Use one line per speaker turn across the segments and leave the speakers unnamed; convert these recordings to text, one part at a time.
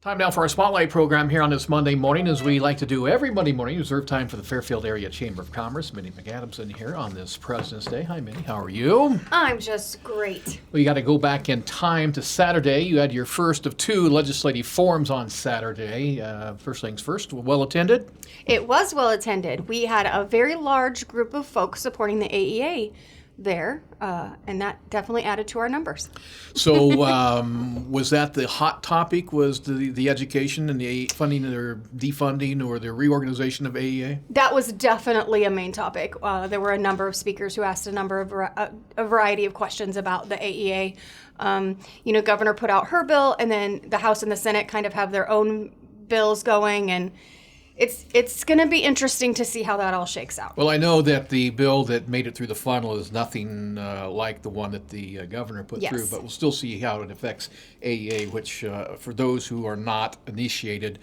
Time now for our Spotlight program here on this Monday morning, as we like to do every Monday morning. Reserve time for the Fairfield Area Chamber of Commerce. Mendy McAdams in here on this President's Day. Hi, Mendy. How are you?
I'm just great.
We got to go back in time to Saturday. You had your first of two legislative forums on Saturday. First things first, well attended?
It was well attended. We had a very large group of folks supporting the AEA there, and that definitely added to our numbers.
So was that the hot topic, was the education and the funding or defunding or the reorganization of AEA?
That was definitely a main topic. There were a number of speakers who asked a variety of questions about the AEA. Governor put out her bill, and then the House and the Senate kind of have their own bills going, and it's going to be interesting to see how that all shakes out.
Well, I know that the bill that made it through the funnel is nothing like the one that the governor put through, but we'll still see how it affects AEA, which for those who are not initiated,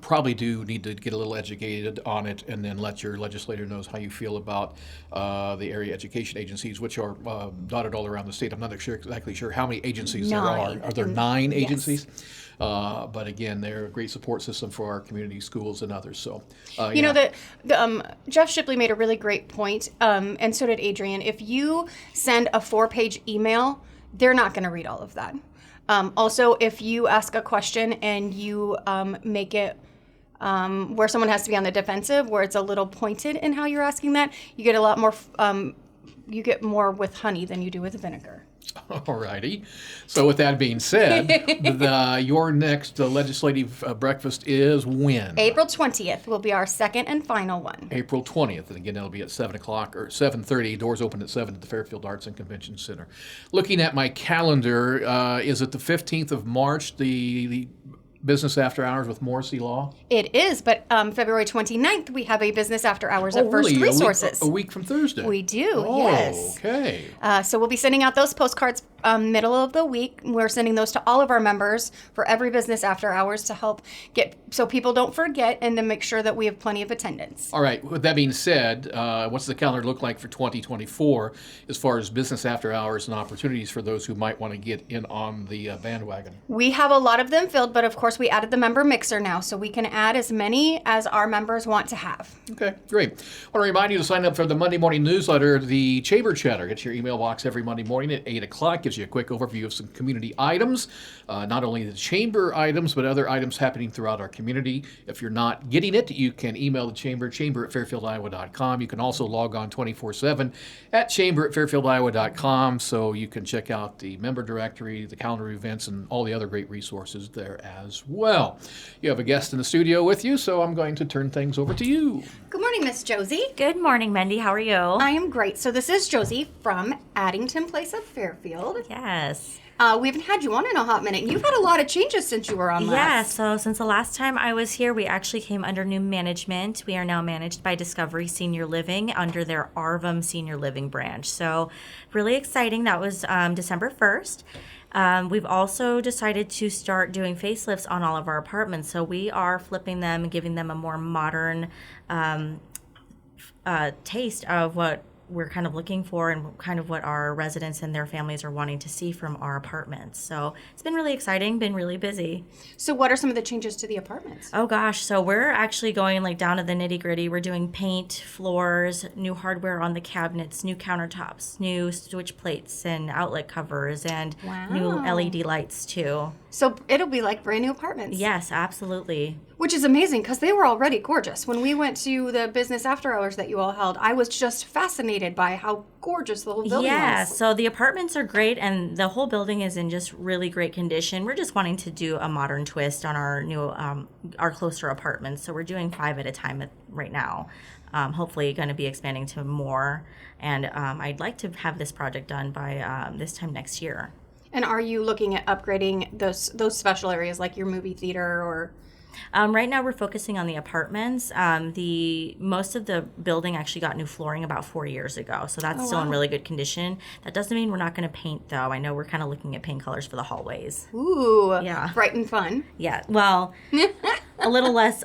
probably do need to get a little educated on it, and then let your legislator knows how you feel about the area education agencies, which are dotted all around the state. I'm not exactly sure how many agencies there are. Are there 9 agencies? But again, they're a great support system for our community schools and others. So,
Jeff Shipley made a really great point, and so did Adrian. If you send a 4-page email, they're not going to read all of that. Also, if you ask a question and you make it where someone has to be on the defensive, where it's a little pointed in how you're asking that, you get a lot more. You get more with honey than you do with vinegar.
All righty. So with that being said, your next legislative breakfast is when?
April 20th will be our second and final one.
April 20th. And again, it'll be at 7 o'clock or 7:30. Doors open at 7 at the Fairfield Arts and Convention Center. Looking at my calendar, is it the 15th of March, the Business After Hours with Morrissey Law?
It is, but February 29th, we have a Business After Hours at First
really?
Resources.
A week from Thursday?
We do, yes.
Okay.
So we'll be sending out those postcards middle of the week. We're sending those to all of our members for every Business After Hours to help so people don't forget and to make sure that we have plenty of attendance.
All right. With that being said, what's the calendar look like for 2024 as far as Business After Hours and opportunities for those who might want to get in on the bandwagon?
We have a lot of them filled, but of course we added the member mixer now, so we can add as many as our members want to have.
Okay, great. I want to remind you to sign up for the Monday morning newsletter, the Chamber Chatter. It's your email box every Monday morning at 8 o'clock. Gives you a quick overview of some community items, not only the chamber items, but other items happening throughout our community. If you're not getting it, you can email the chamber at fairfieldiowa.com. You can also log on 24/7 at chamber@fairfieldiowa.com, so you can check out the member directory, the calendar events, and all the other great resources there as well. You have a guest in the studio with you, so I'm going to turn things over to you.
Good morning, Miss Josie.
Good morning, Mendy. How are you?
I am great. So this is Josie from Addington Place of Fairfield.
Yes.
We haven't had you on in a hot minute. You've had a lot of changes since you were on last.
Yeah, so since the last time I was here, we actually came under new management. We are now managed by Discovery Senior Living under their Arvum Senior Living branch. So really exciting. That was December 1st. We've also decided to start doing facelifts on all of our apartments. So we are flipping them and giving them a more modern taste of what we're kind of looking for and kind of what our residents and their families are wanting to see from our apartments. So it's been really exciting, been really busy.
So what are some of the changes to the apartments?
Oh gosh, so we're actually going like down to the nitty gritty. We're doing paint, floors, new hardware on the cabinets, new countertops, new switch plates and outlet covers, and new LED lights too.
So it'll be like brand new apartments.
Yes, absolutely.
Which is amazing because they were already gorgeous. When we went to the Business After Hours that you all held, I was just fascinated by how gorgeous the whole building was.
Yeah, so the apartments are great and the whole building is in just really great condition. We're just wanting to do a modern twist on our new, our closer apartments. So we're doing 5 at a time right now. Hopefully going to be expanding to more. And I'd like to have this project done by this time next year.
And are you looking at upgrading those special areas like your movie theater or...
Right now we're focusing on the apartments. Most of the building actually got new flooring about 4 years ago, so that's still in really good condition. That doesn't mean we're not going to paint, though. I know we're kind of looking at paint colors for the hallways.
Ooh,
yeah,
bright and fun.
Yeah, well, a little less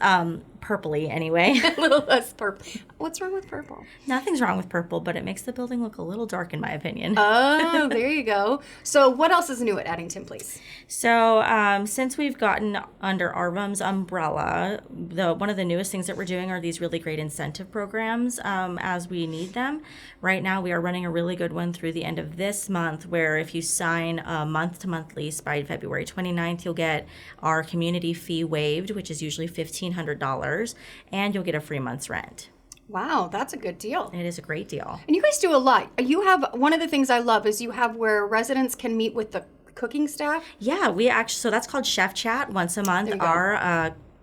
purpley anyway.
A little less purple. What's wrong with purple?
Nothing's wrong with purple, but it makes the building look a little dark in my opinion.
Oh, there you go. So what else is new at Addington, please?
So since we've gotten under ARVM's umbrella, one of the newest things that we're doing are these really great incentive programs as we need them. Right now we are running a really good one through the end of this month where if you sign a month-to-month lease by February 29th, you'll get our community fee waived, which is usually $1,500, and you'll get a free month's rent.
Wow, that's a good deal.
It is a great deal.
And you guys do a lot. You have, one of the things I love is you have where residents can meet with the cooking staff.
Yeah, we actually, so that's called Chef Chat once a month.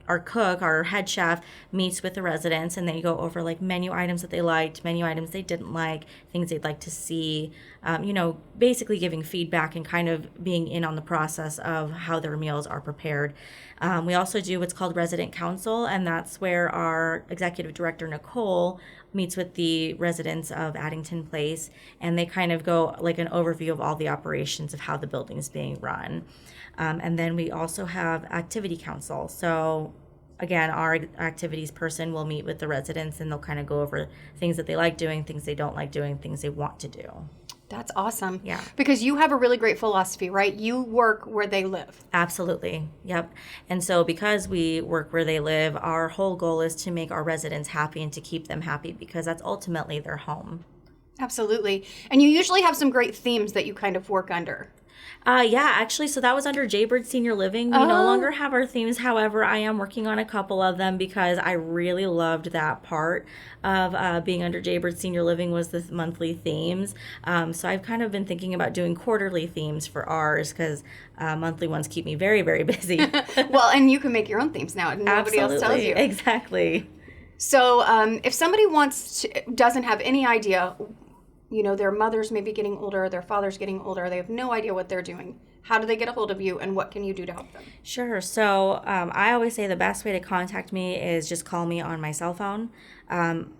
Our cook, our head chef, meets with the residents and they go over like menu items that they liked, menu items they didn't like, things they'd like to see, basically giving feedback and kind of being in on the process of how their meals are prepared. We also do what's called resident council, and that's where our executive director, Nicole, meets with the residents of Addington Place, and they kind of go like an overview of all the operations of how the building is being run. And then we also have activity council. So again, our activities person will meet with the residents and they'll kind of go over things that they like doing, things they don't like doing, things they want to do.
That's awesome.
Yeah.
Because you have a really great philosophy, right? You work where they live.
Absolutely. Yep. And so because we work where they live, our whole goal is to make our residents happy and to keep them happy because that's ultimately their home.
Absolutely. And you usually have some great themes that you kind of work under.
Yeah, actually, so that was under Jaybird Senior Living. We no longer have our themes. However, I am working on a couple of them because I really loved that part of being under Jaybird Senior Living was the monthly themes. So I've kind of been thinking about doing quarterly themes for ours because monthly ones keep me very, very busy.
Well, and you can make your own themes now. And nobody else tells you.
Exactly.
So if somebody doesn't have any idea, their mother's maybe getting older, their father's getting older, they have no idea what they're doing. How do they get a hold of you and what can you do to help them?
Sure. So I always say the best way to contact me is just call me on my cell phone.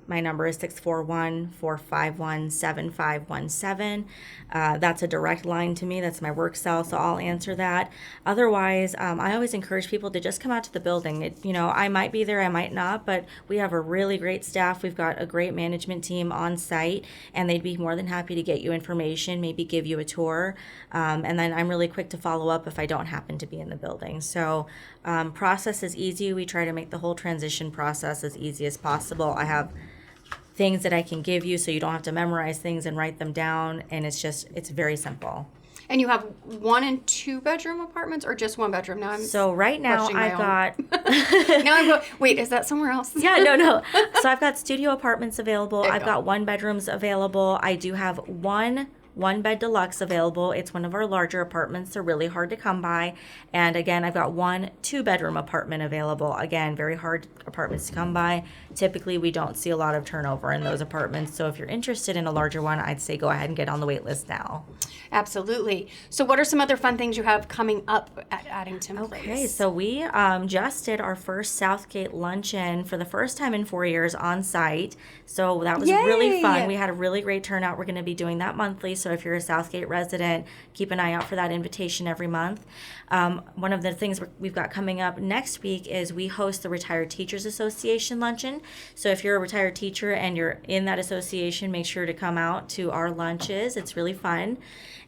My number is 641-451-7517. That's a direct line to me. That's my work cell, so I'll answer that. Otherwise, I always encourage people to just come out to the building. I might be there, I might not, but we have a really great staff. We've got a great management team on site, and they'd be more than happy to get you information, maybe give you a tour. And then I'm really quick to follow up if I don't happen to be in the building. So process is easy. We try to make the whole transition process as easy as possible. I have things that I can give you so you don't have to memorize things and write them down, and it's very simple.
And you have 1 and 2 bedroom apartments or just 1 bedroom?
So right now I've got
now I'm going, wait, is that somewhere else?
Yeah, no. So I've got studio apartments available. I've got 1 bedrooms available. I do have one bed deluxe available. It's one of our larger apartments. They're really hard to come by. And again, I've got 1 2-bedroom apartment available. Again, very hard apartments to come by. Typically, we don't see a lot of turnover in those apartments. So if you're interested in a larger one, I'd say go ahead and get on the wait list now.
Absolutely. So what are some other fun things you have coming up at Addington Place?
Okay, so we just did our first Southgate luncheon for the first time in 4 years on site. So that was really fun. We had a really great turnout. We're going to be doing that monthly. So if you're a Southgate resident, keep an eye out for that invitation every month. One of the things we've got coming up next week is we host the Retired Teachers Association luncheon. So if you're a retired teacher and you're in that association, make sure to come out to our lunches. It's really fun.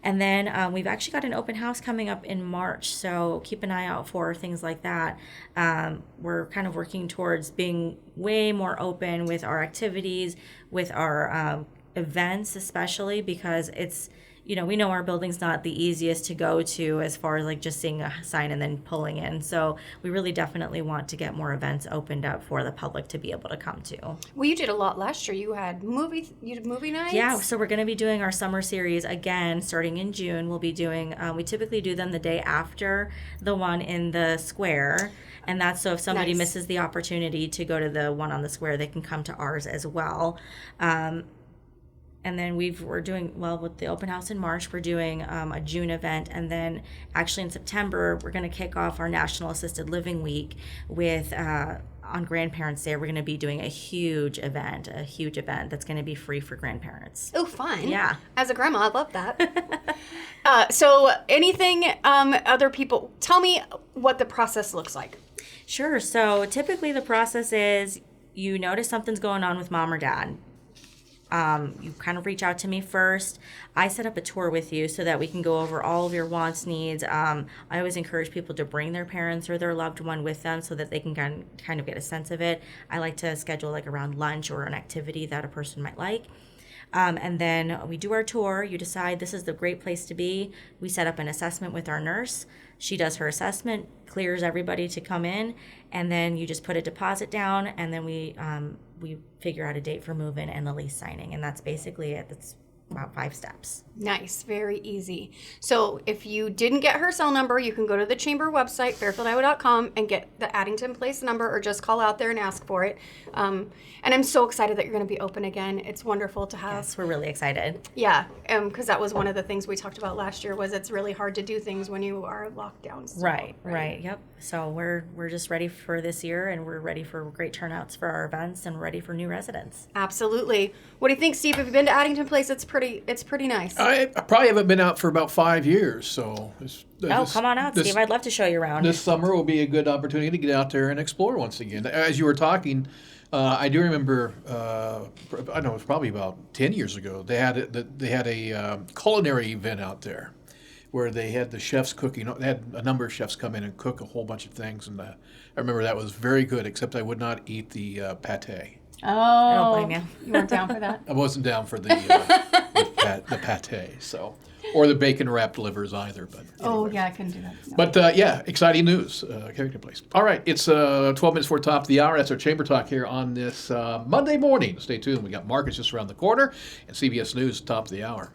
And then we've actually got an open house coming up in March, so keep an eye out for things like that. We're kind of working towards being way more open with our activities, with our events especially, because it's, we know our building's not the easiest to go to as far as like just seeing a sign and then pulling in. So we really definitely want to get more events opened up for the public to be able to come to.
Well, you did a lot last year. You did movie nights?
Yeah, so we're going to be doing our summer series again starting in June. We'll be doing, we typically do them the day after the one in the square. And that's so if somebody misses the opportunity to go to the one on the square, they can come to ours as well. And then we're doing, with the open house in March, we're doing a June event. And then actually in September, we're going to kick off our National Assisted Living Week with, on Grandparents' Day, we're going to be doing a huge event that's going to be free for grandparents.
Oh, fun.
Yeah.
As a grandma, I love that. So anything other people, tell me what the process looks like.
Sure. So typically the process is you notice something's going on with mom or dad. You kind of reach out to me first. I set up a tour with you so that we can go over all of your wants, needs. I always encourage people to bring their parents or their loved one with them so that they can kind of get a sense of it. I like to schedule like around lunch or an activity that a person might like. And then we do our tour. You decide this is the great place to be. We set up an assessment with our nurse. She does her assessment, clears everybody to come in, and then you just put a deposit down, and then we figure out a date for move-in and the lease signing, and that's basically it. That's about 5 steps.
Nice, very easy. So if you didn't get her cell number, you can go to the chamber website, fairfieldiowa.com, and get the Addington Place number, or just call out there and ask for it. And I'm so excited that you're going to be open again. It's wonderful to have.
Yes, we're really excited.
Yeah, because that was one of the things we talked about last year, was it's really hard to do things when you are locked down still,
Right. Yep. So we're just ready for this year, and we're ready for great turnouts for our events, and ready for new residents.
Absolutely. What do you think, Steve? Have you been to Addington Place? It's pretty nice.
I probably haven't been out for about 5 years, so
Come on out, Steve. I'd love to show you around.
This summer will be a good opportunity to get out there and explore once again. As you were talking, I do remember. I know it was probably about 10 years ago. They had a culinary event out there, where they had the chefs cooking. They had a number of chefs come in and cook a whole bunch of things, and I remember that was very good. Except I would not eat the pate.
Oh,
I don't blame you.
You weren't down for that?
I wasn't down for the pate, or the bacon wrapped livers either. But anyway.
Oh, yeah, I couldn't do that. No.
But yeah, exciting news, Carrington Place. All right, it's 12 minutes before top of the hour. That's our Chamber Talk here on this Monday morning. Stay tuned. We got markets just around the corner, and CBS News top of the hour.